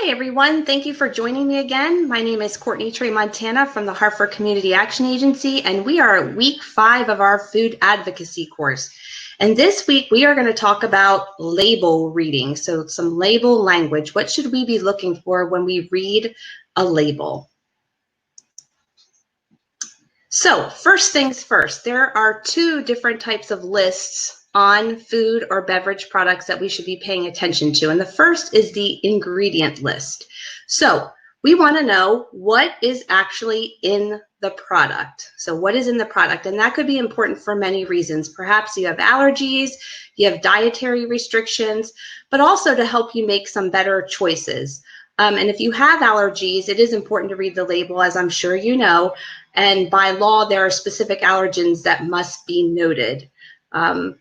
Hi, everyone. Thank you for joining me again. My name is Courtney Trey Montana from the Hartford Community Action Agency, and we are at week 5 of our food advocacy course. And this week, we are going to talk about label reading. So some label language. What should we be looking for when we read a label? So first things first, there are 2 different types of lists on food or beverage products that we should be paying attention to. And the first is the ingredient list. So we want to know what is actually in the product. So what is in the product? And that could be important for many reasons. Perhaps you have allergies, you have dietary restrictions, but also to help you make some better choices. And if you have allergies, it is important to read the label, as I'm sure you know. And by law, there are specific allergens that must be noted.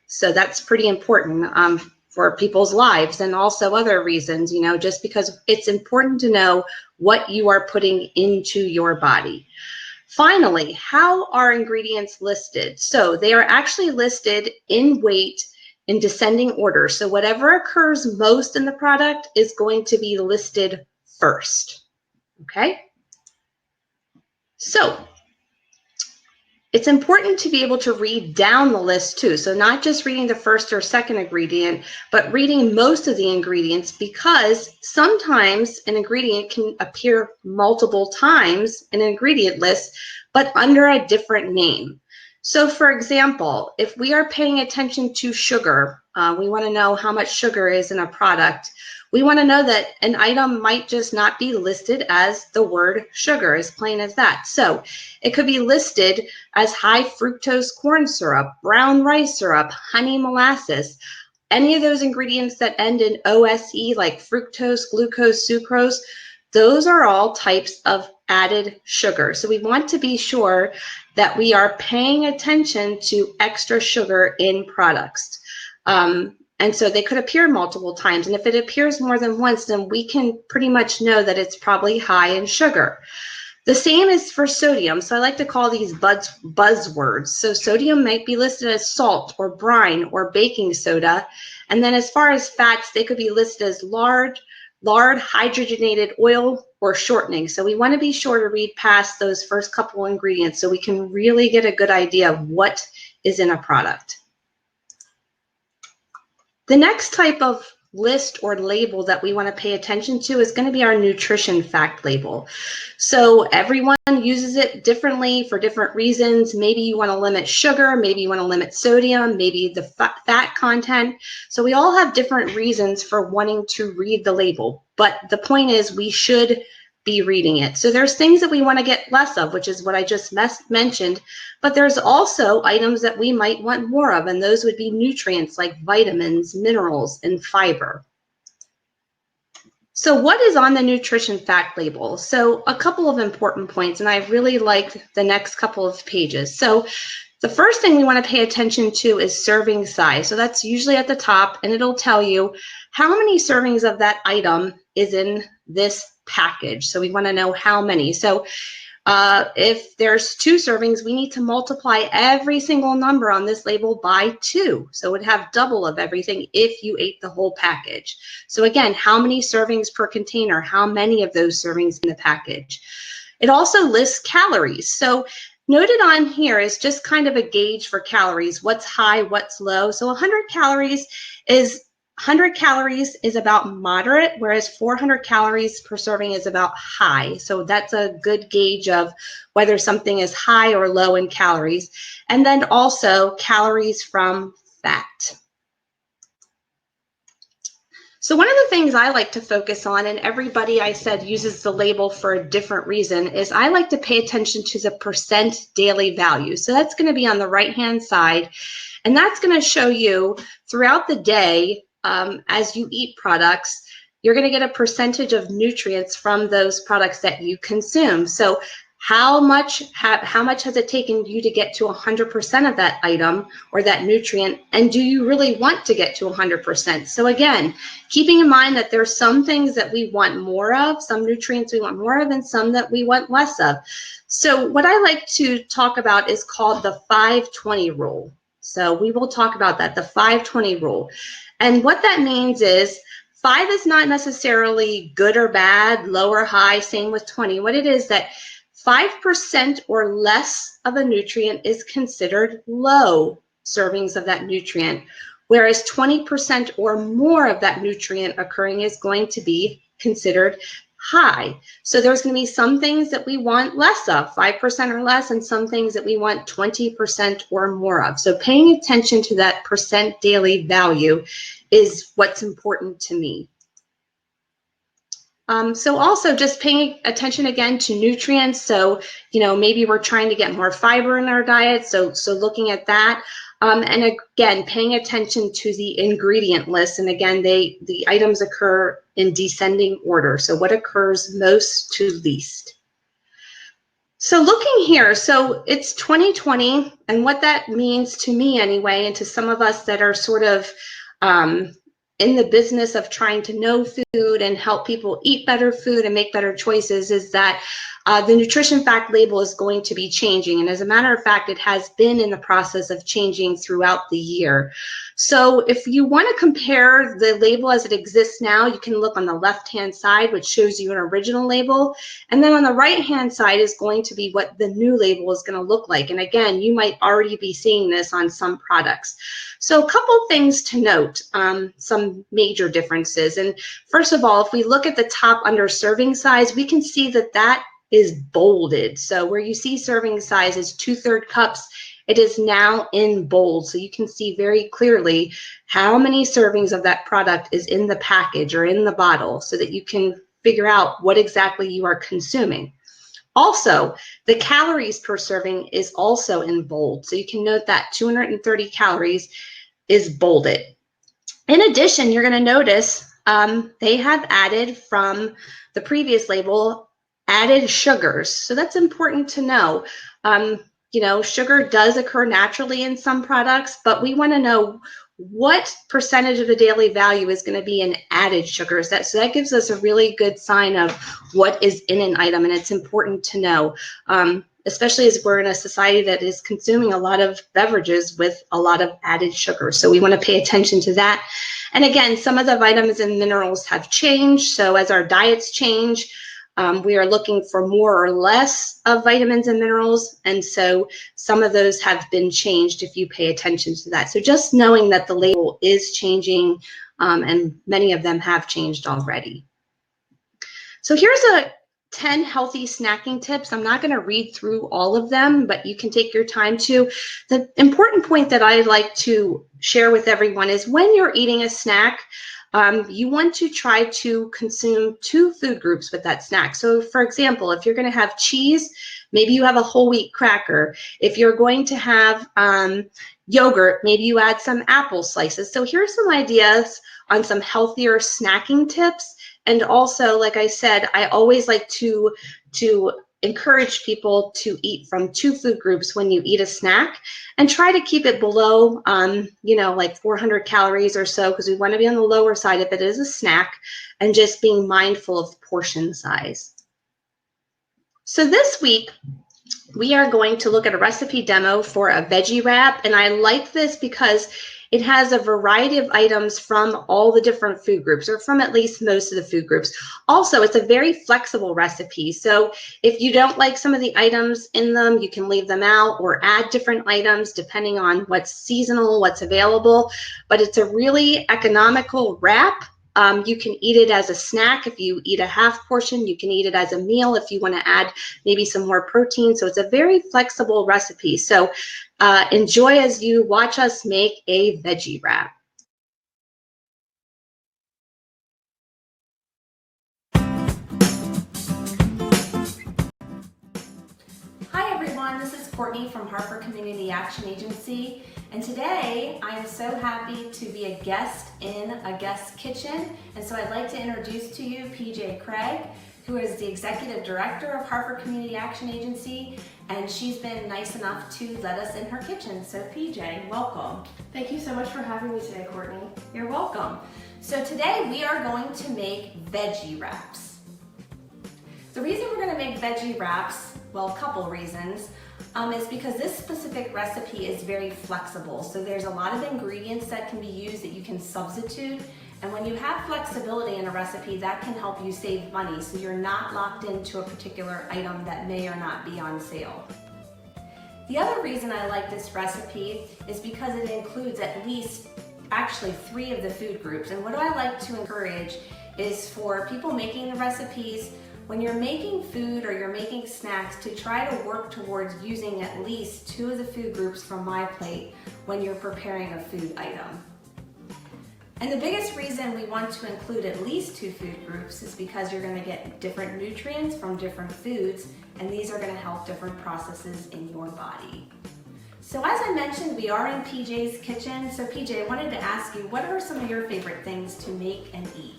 So that's pretty important for people's lives, and also other reasons, just because it's important to know what you are putting into your body. Finally, how are ingredients listed? So they are actually listed in weight in descending order. So whatever occurs most in the product is going to be listed first. Okay? So it's important to be able to read down the list too. So not just reading the first or second ingredient, but reading most of the ingredients, because sometimes an ingredient can appear multiple times in an ingredient list, but under a different name. So for example, if we are paying attention to sugar, we want to know how much sugar is in a product. We want to know that an item might just not be listed as the word sugar, as plain as that. So it could be listed as high fructose corn syrup, brown rice syrup, honey molasses. Any of those ingredients that end in OSE, like fructose, glucose, sucrose, those are all types of added sugar. So we want to be sure that we are paying attention to extra sugar in products. And so they could appear multiple times. And if it appears more than once, then we can pretty much know that it's probably high in sugar. The same is for sodium. So I like to call these buzzwords. So sodium might be listed as salt or brine or baking soda. And then as far as fats, they could be listed as lard, hydrogenated oil, or shortening. So we want to be sure to read past those first couple ingredients so we can really get a good idea of what is in a product. The next type of list or label that we want to pay attention to is going to be our nutrition fact label. So everyone uses it differently for different reasons. Maybe you want to limit sugar, maybe you want to limit sodium, maybe the fat content. So we all have different reasons for wanting to read the label, but the point is we should be reading it. So there's things that we want to get less of, which is what I just mentioned, but there's also items that we might want more of, and those would be nutrients like vitamins, minerals, and fiber. So what is on the nutrition fact label? So a couple of important points, and I really like the next couple of pages. So the first thing we want to pay attention to is serving size. So that's usually at the top, and it'll tell you how many servings of that item is in this package. So we want to know how many. So if there's 2 servings, we need to multiply every single number on this label by 2. So it would have double of everything if you ate the whole package. So again, how many servings per container? How many of those servings in the package? It also lists calories. So noted on here is just kind of a gauge for calories. What's high, what's low. So 100 calories is about moderate, whereas 400 calories per serving is about high. So that's a good gauge of whether something is high or low in calories. And then also calories from fat. So one of the things I like to focus on, and everybody I said uses the label for a different reason, is I like to pay attention to the percent daily value. So that's going to be on the right-hand side, and that's going to show you throughout the day, as you eat products, you're going to get a percentage of nutrients from those products that you consume. So how much has it taken you to get to 100% of that item or that nutrient, and do you really want to get to 100%? So again, keeping in mind that there's some things that we want more of, some nutrients we want more of, and some that we want less of. So what I like to talk about is called the 5-20 rule. So we will talk about that, the 5-20 rule. And what that means is 5 is not necessarily good or bad, low or high, same with 20. What it is that 5% or less of a nutrient is considered low servings of that nutrient, whereas 20% or more of that nutrient occurring is going to be considered high. So there's going to be some things that we want less of, 5% or less, and some things that we want 20% or more of. So paying attention to that percent daily value is what's important to me. So also just paying attention again to nutrients. So, maybe we're trying to get more fiber in our diet. So looking at that. And again, paying attention to the ingredient list. And again, the items occur in descending order. So what occurs most to least. So looking here, so it's 2020, and what that means to me anyway, and to some of us that are sort of in the business of trying to know food and help people eat better food and make better choices, is that the nutrition fact label is going to be changing. And as a matter of fact, it has been in the process of changing throughout the year. So if you want to compare the label as it exists now, you can look on the left-hand side, which shows you an original label. And then on the right-hand side is going to be what the new label is going to look like. And again, you might already be seeing this on some products. So a couple things to note, some major differences. And first of all, if we look at the top under serving size, we can see that that is bolded. So where you see serving size is 2/3 cups, it is now in bold. So you can see very clearly how many servings of that product is in the package or in the bottle, so that you can figure out what exactly you are consuming. Also, the calories per serving is also in bold. So you can note that 230 calories is bolded. In addition, you're going to notice they have added from the previous label, added sugars. So that's important to know. Sugar does occur naturally in some products, but we want to know what percentage of the daily value is going to be in added sugars. So that gives us a really good sign of what is in an item, and it's important to know, especially as we're in a society that is consuming a lot of beverages with a lot of added sugar. So we want to pay attention to that. And again, some of the vitamins and minerals have changed. So as our diets change, we are looking for more or less of vitamins and minerals. And so some of those have been changed if you pay attention to that. So just knowing that the label is changing, and many of them have changed already. So here's 10 healthy snacking tips. I'm not going to read through all of them, but you can take your time to. The important point that I'd like to share with everyone is when you're eating a snack, you want to try to consume 2 food groups with that snack. So for example, if you're going to have cheese, maybe you have a whole wheat cracker. If you're going to have yogurt, maybe you add some apple slices. So here's some ideas on some healthier snacking tips. And also, like I said, I always like to encourage people to eat from 2 food groups when you eat a snack, and try to keep it below, like 400 calories or so, because we want to be on the lower side if it is a snack, and just being mindful of portion size. So this week, we are going to look at a recipe demo for a veggie wrap, and I like this because it has a variety of items from all the different food groups, or from at least most of the food groups. Also, it's a very flexible recipe. So if you don't like some of the items in them, you can leave them out or add different items depending on what's seasonal, what's available. But it's a really economical wrap. You can eat it as a snack if you eat a half portion. You can eat it as a meal if you want to add maybe some more protein. So it's a very flexible recipe. So enjoy as you watch us make a veggie wrap. Hi everyone, this is Courtney from Hartford Community Action Agency, and today I am so happy to be a guest in a guest kitchen, and so I'd like to introduce to you PJ Craig, who is the Executive Director of Hartford Community Action Agency, and she's been nice enough to let us in her kitchen. So PJ, welcome. Thank you so much for having me today, Courtney. You're welcome. So today we are going to make veggie wraps. The reason we're going to make veggie wraps, well, a couple reasons, is because this specific recipe is very flexible. So there's a lot of ingredients that can be used that you can substitute, And when you have flexibility in a recipe, that can help you save money so you're not locked into a particular item that may or not be on sale. The other reason I like this recipe is because it includes at least actually 3 of the food groups. And what I like to encourage is for people making the recipes, when you're making food or you're making snacks, to try to work towards using at least 2 of the food groups from my plate when you're preparing a food item. And the biggest reason we want to include at least 2 food groups is because you're going to get different nutrients from different foods, and these are going to help different processes in your body. So as I mentioned, we are in PJ's kitchen. So PJ, I wanted to ask you, what are some of your favorite things to make and eat?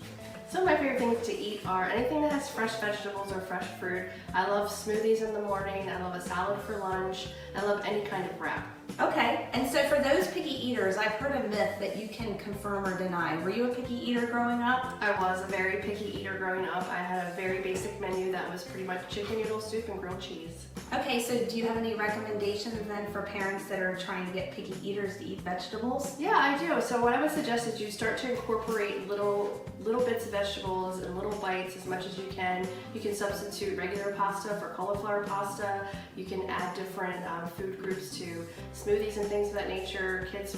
Some of my favorite things to eat are anything that has fresh vegetables or fresh fruit. I love smoothies in the morning. I love a salad for lunch. I love any kind of wrap. Okay, and so for those picky eaters, I've heard a myth that you can confirm or deny. Were you a picky eater growing up? I was a very picky eater growing up. I had a very basic menu that was pretty much chicken noodle soup and grilled cheese. Okay, so do you have any recommendations then for parents that are trying to get picky eaters to eat vegetables? Yeah, I do. So what I would suggest is you start to incorporate little bits of vegetables and little bites as much as you can. You can substitute regular pasta for cauliflower pasta. You can add different food groups to smoothies and things of that nature. Kids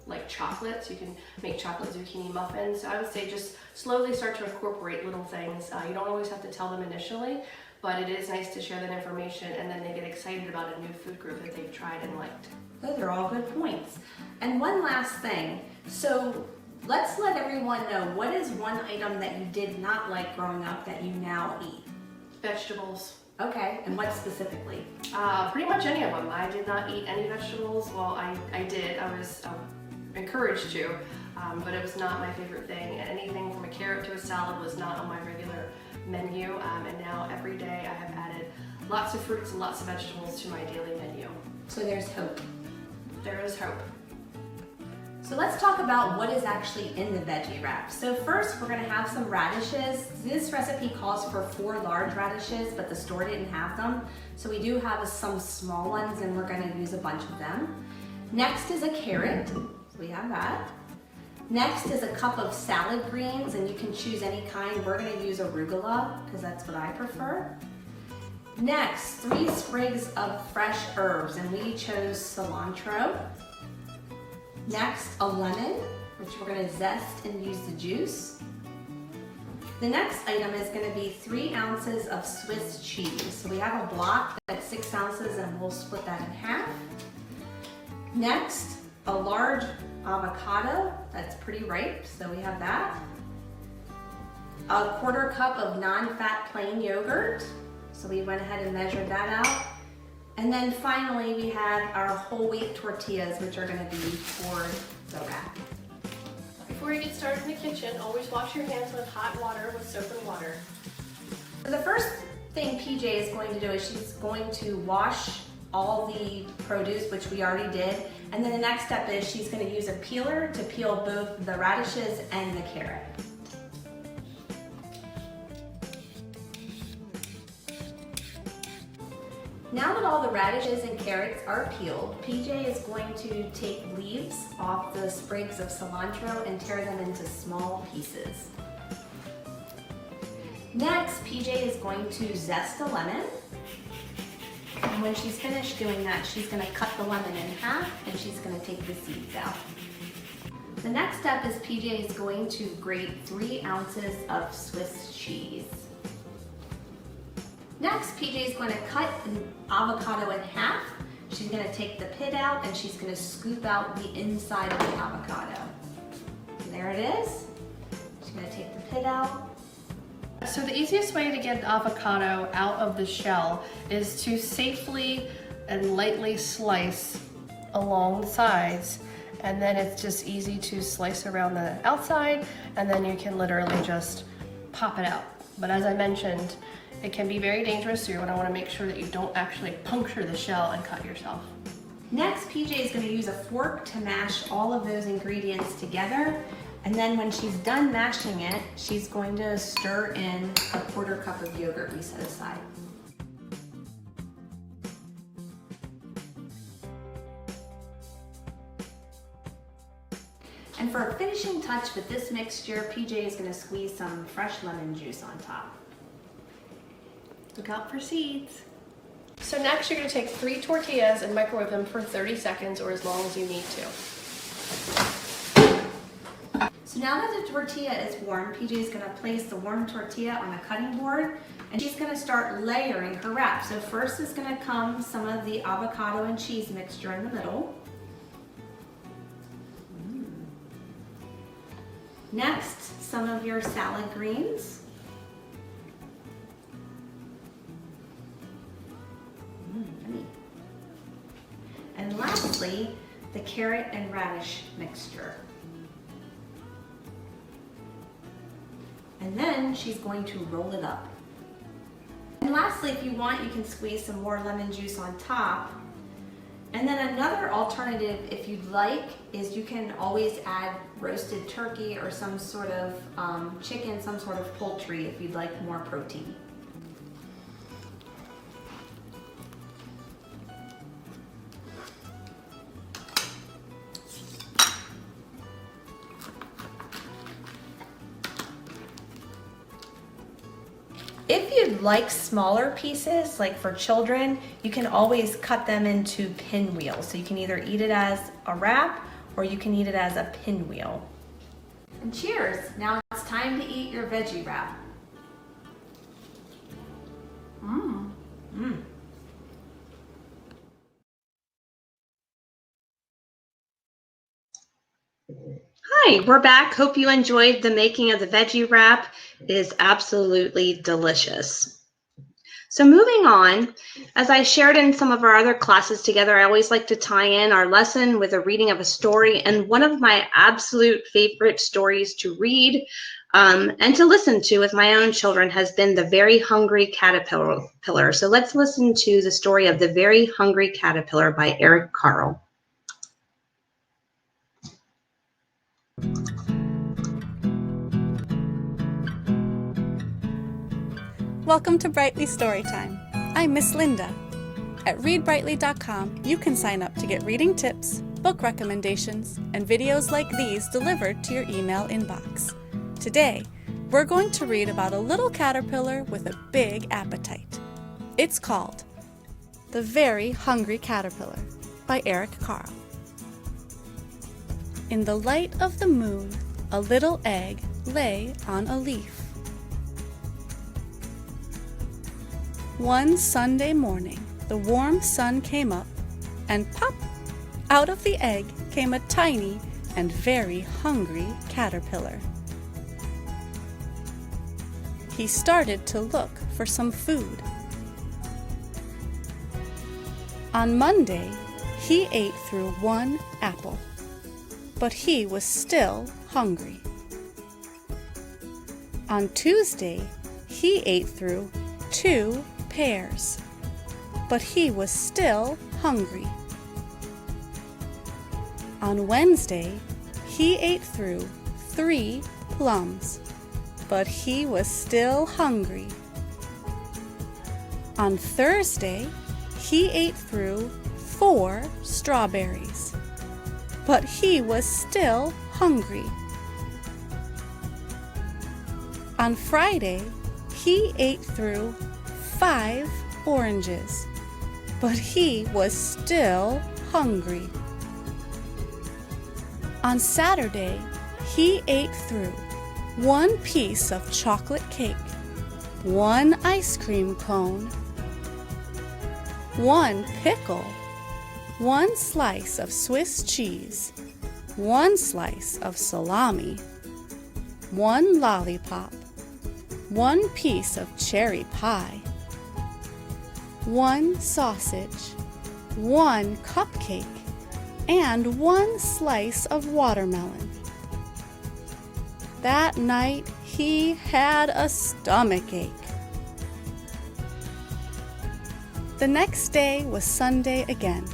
like chocolates. You can make chocolate zucchini muffins. So I would say just slowly start to incorporate little things. You don't always have to tell them initially, but it is nice to share that information, and then they get excited about a new food group that they've tried and liked. Those are all good points. And one last thing. So let's let everyone know, what is one item that you did not like growing up that you now eat? Vegetables. Okay, and what specifically? Pretty much any of them. I did not eat any vegetables. Well, I did. I was encouraged to, but it was not my favorite thing. Anything from a carrot to a salad was not on my regular menu, and now every day I have added lots of fruits and lots of vegetables to my daily menu. So there's hope. There is hope. So let's talk about what is actually in the veggie wrap. So first we're gonna have some radishes. This recipe calls for 4 large radishes, but the store didn't have them. So we do have some small ones, and we're gonna use a bunch of them. Next is a carrot, so we have that. Next is a cup of salad greens, and you can choose any kind. We're gonna use arugula, because that's what I prefer. Next, 3 sprigs of fresh herbs, and we chose cilantro. Next, a lemon, which we're gonna zest and use the juice. The next item is gonna be 3 ounces of Swiss cheese. So we have a block that's 6 ounces, and we'll split that in half. Next, a large avocado that's pretty ripe, so we have that. A 1/4 cup of non-fat plain yogurt, so we went ahead and measured that out. And then finally we had our whole wheat tortillas, which are gonna be for the wrap. Before you get started in the kitchen, always wash your hands with hot water with soap and water. So the first thing PJ is going to do is she's going to wash all the produce, which we already did. And then the next step is she's gonna use a peeler to peel both the radishes and the carrot. Now that all the radishes and carrots are peeled, PJ is going to take leaves off the sprigs of cilantro and tear them into small pieces. Next, PJ is going to zest a lemon. And when she's finished doing that, she's gonna cut the lemon in half, and she's gonna take the seeds out. The next step is PJ is going to grate 3 ounces of Swiss cheese. Next, PJ is going to cut an avocado in half. She's going to take the pit out, and she's going to scoop out the inside of the avocado. And there it is. She's going to take the pit out. So the easiest way to get the avocado out of the shell is to safely and lightly slice along the sides, and then it's just easy to slice around the outside, and then you can literally just pop it out. But as I mentioned, it can be very dangerous, so you're going to want to make sure that you don't actually puncture the shell and cut yourself. Next, PJ is going to use a fork to mash all of those ingredients together. And then when she's done mashing it, she's going to stir in a 1/4 cup of yogurt we set aside. And for a finishing touch with this mixture, PJ is going to squeeze some fresh lemon juice on top. Look out for seeds. So next you're going to take 3 tortillas and microwave them for 30 seconds or as long as you need to. So now that the tortilla is warm, PJ is going to place the warm tortilla on a cutting board and she's going to start layering her wrap. So first is going to come some of the avocado and cheese mixture in the middle. Next, some of your salad greens. Yummy. And lastly, the carrot and radish mixture. And then she's going to roll it up. And lastly, if you want, you can squeeze some more lemon juice on top. And then another alternative, if you'd like, is you can always add roasted turkey or some sort of chicken, some sort of poultry if you'd like more protein. If you'd like smaller pieces, like for children, you can always cut them into pinwheels. So you can either eat it as a wrap or you can eat it as a pinwheel. And cheers! Now it's time to eat your veggie wrap. Mmm. Mmm. Hi, we're back. Hope you enjoyed the making of the veggie wrap. It is absolutely delicious. So moving on, as I shared in some of our other classes together, I always like to tie in our lesson with a reading of a story. And one of my absolute favorite stories to read and to listen to with my own children has been The Very Hungry Caterpillar. So let's listen to the story of The Very Hungry Caterpillar by Eric Carle. Welcome to Brightly Storytime. I'm Miss Linda. At readbrightly.com, you can sign up to get reading tips, book recommendations, and videos like these delivered to your email inbox. Today, we're going to read about a little caterpillar with a big appetite. It's called The Very Hungry Caterpillar by Eric Carle. In the light of the moon, a little egg lay on a leaf. One Sunday morning, the warm sun came up, and pop! Out of the egg came a tiny and very hungry caterpillar. He started to look for some food. On Monday, he ate through one apple, but he was still hungry. On Tuesday, he ate through 2 pears, but he was still hungry. On Wednesday, he ate through 3 plums, but he was still hungry. On Thursday, he ate through 4 strawberries, but he was still hungry. On Friday, he ate through 5 oranges, but he was still hungry. On Saturday, he ate through 1 piece of chocolate cake, 1 ice cream cone, 1 pickle, 1 slice of Swiss cheese, 1 slice of salami, 1 lollipop, 1 piece of cherry pie, 1 sausage, 1 cupcake, and 1 slice of watermelon. That night, he had a stomachache. The next day was Sunday again.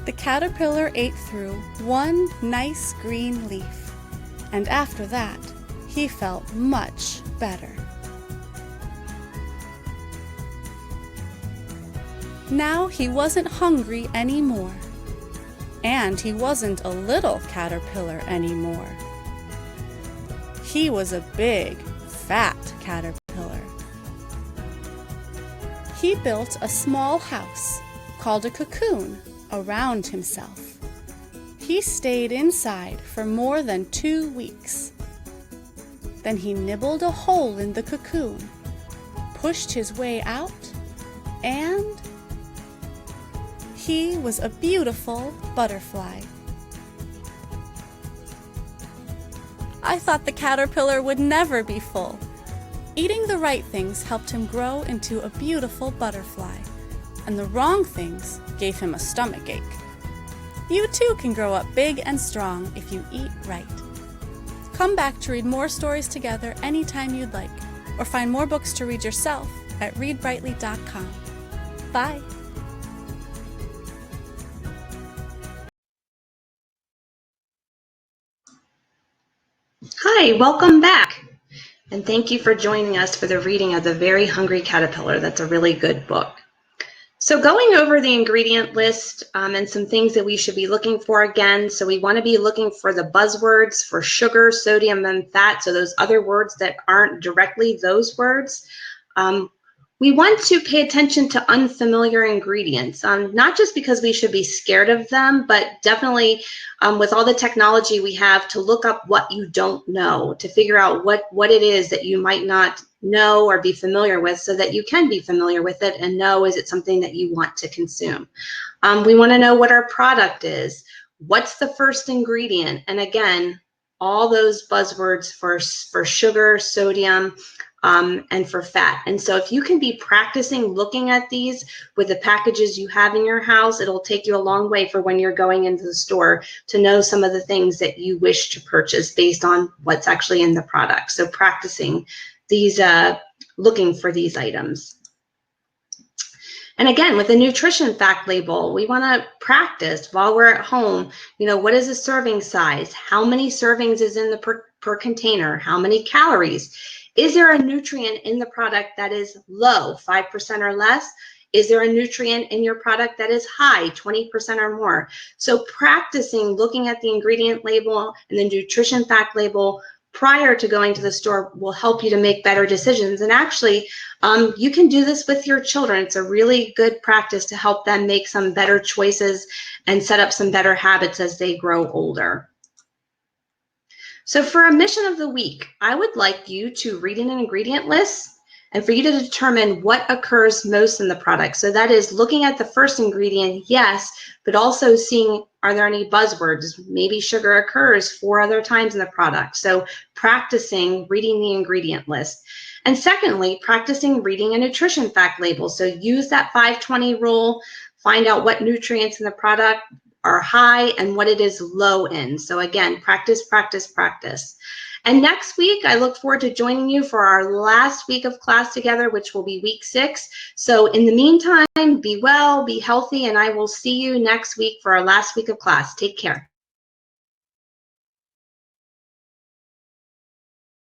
The caterpillar ate through 1 nice green leaf, and after that, he felt much better. Now he wasn't hungry anymore. And he wasn't a little caterpillar anymore. He was a big, fat caterpillar. He built a small house called a cocoon around himself. He stayed inside for more than 2 weeks. Then he nibbled a hole in the cocoon, pushed his way out, and he was a beautiful butterfly. I thought the caterpillar would never be full. Eating the right things helped him grow into a beautiful butterfly, and the wrong things gave him a stomachache. You too can grow up big and strong if you eat right. Come back to read more stories together anytime you'd like, or find more books to read yourself at readbrightly.com. Bye! Hi, welcome back. And thank you for joining us for the reading of The Very Hungry Caterpillar. That's a really good book. So going over the ingredient list and some things that we should be looking for again. So we want to be looking for the buzzwords for sugar, sodium, and fat. So those other words that aren't directly those words. We want to pay attention to unfamiliar ingredients, not just because we should be scared of them, but definitely with all the technology we have to look up what you don't know, to figure out what it is that you might not know or be familiar with so that you can be familiar with it and know, is it something that you want to consume? We want to know what our product is, what's the first ingredient, and again, all those buzzwords for sugar, sodium, and for fat. And so if you can be practicing looking at these with the packages you have in your house, it'll take you a long way for when you're going into the store to know some of the things that you wish to purchase based on what's actually in the product. So practicing these, looking for these items. And again, with the nutrition fact label, we want to practice while we're at home, what is the serving size? How many servings is in the per container? How many calories? Is there a nutrient in the product that is low, 5% or less? Is there a nutrient in your product that is high, 20% or more? So practicing looking at the ingredient label and the nutrition fact label prior to going to the store will help you to make better decisions. And actually, you can do this with your children. It's a really good practice to help them make some better choices and set up some better habits as they grow older. So for a mission of the week, I would like you to read an ingredient list and for you to determine what occurs most in the product. So that is looking at the first ingredient, yes, but also seeing, are there any buzzwords? Maybe sugar occurs 4 other times in the product. So practicing reading the ingredient list. And secondly, practicing reading a nutrition fact label. So use that 5-20 rule, find out what nutrients in the product are high and what it is low in. So again, practice, practice, practice. And next week, I look forward to joining you for our last week of class together, which will be week 6. So in the meantime, be well, be healthy, and I will see you next week for our last week of class. Take care.